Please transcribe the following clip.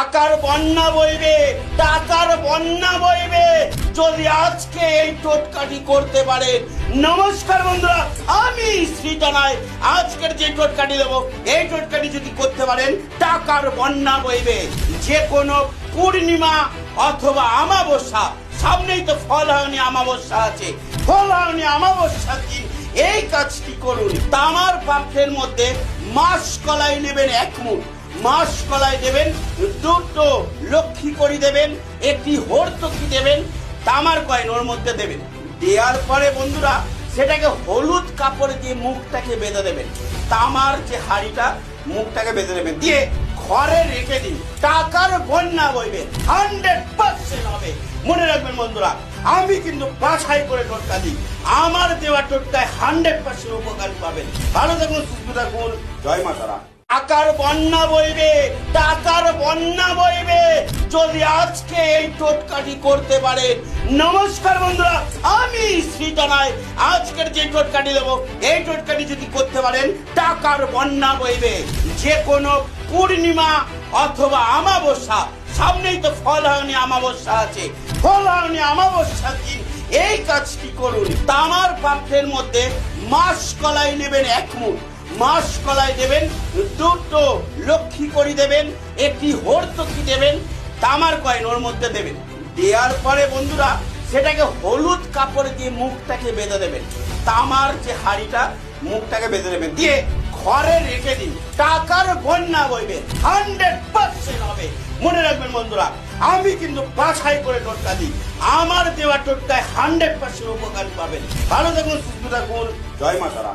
টাকার বন্যা বইবে, টাকার বন্যা বইবে যদি আজকে এই টোটকাটি করতে পারেন। নমস্কার বন্ধুরা, আমি শ্রীতনয়। আজকের যে টোটকাটি দেবো, এই টোটকাটি যদি করতে পারেন টাকার বন্যা বইবে। যে কোনো পূর্ণিমা অথবা অমাবস্যা, সামনেই তো ফলহানি অমাবস্যা আছে, ফলহানি অমাবস্যা দিন এই কাজটি করুন। তামার পাত্রের মধ্যে মাসকলাই নেবেন 1 মুঠ, মাসকলাই দেবেন, 2টো লক্ষ্মী করি দেবেন, 1টি হর্তকি দেবেন, তামার কয়েন ওর মধ্যে দেবেন। দেওয়ার পরে বন্ধুরা সেটাকে হলুদ কাপড় দিয়ে মুখটাকে বেঁধে দেবেন। তামার যে হাড়িটা মুখটাকে বেঁধে দেবেন, দিয়ে ঘরে রেখে দিন। টাকার বন্যা বইবে, 100% হবে। মনে রাখবেন বন্ধুরা, আমি কিন্তু বাছাই করে টোটকা দিই। আমার দেওয়া টোটকায় 100% উপকার পাবেন। ভালো থাকুন, সুস্থ থাকুন। জয় মা তারা। টাকার বন্যা বইবে, টাকার বন্যা বইবে যদি আজকে এই টোটকাটি করতে পারেন। নমস্কার বন্ধুরা, আমি শ্রীতনয়। আজকের যে টোটকাটি দেবো, এই টোটকাটি যদি করতে পারেন টাকার বন্যা বইবে। যে কোনো পূর্ণিমা অথবা অমাবস্যা, সামনেই তো ফলহানি অমাবস্যা আছে, ফলহানি অমাবস্যা দিন এই কাজটি করুন। তামার পাত্রের মধ্যে মাসকলাই নেবেন 1 মুঠ, মাসকলাই দেবেন, 2টো লক্ষ্মী করি দেবেন, 1টি হর্তকি দেবেন, তামার কয়েন ওর মধ্যে দেবেন। দেওয়ার পরে বন্ধুরা সেটাকে হলুদ কাপড় দিয়ে মুখটাকে বেঁধে দেবেন। তামার যে হাড়িটা মুখটাকে বেঁধে দেবেন, দিয়ে ঘরে রেখে দিন। টাকার বন্যা বইবে, 100% হবে। মনে রাখবেন বন্ধুরা, আমি কিন্তু বাছাই করে টোটকা দিই। আমার দেওয়া টোটকায় 100% উপকার পাবেন। ভালো থাকুন, সুস্থ থাকুন। জয় মা তারা।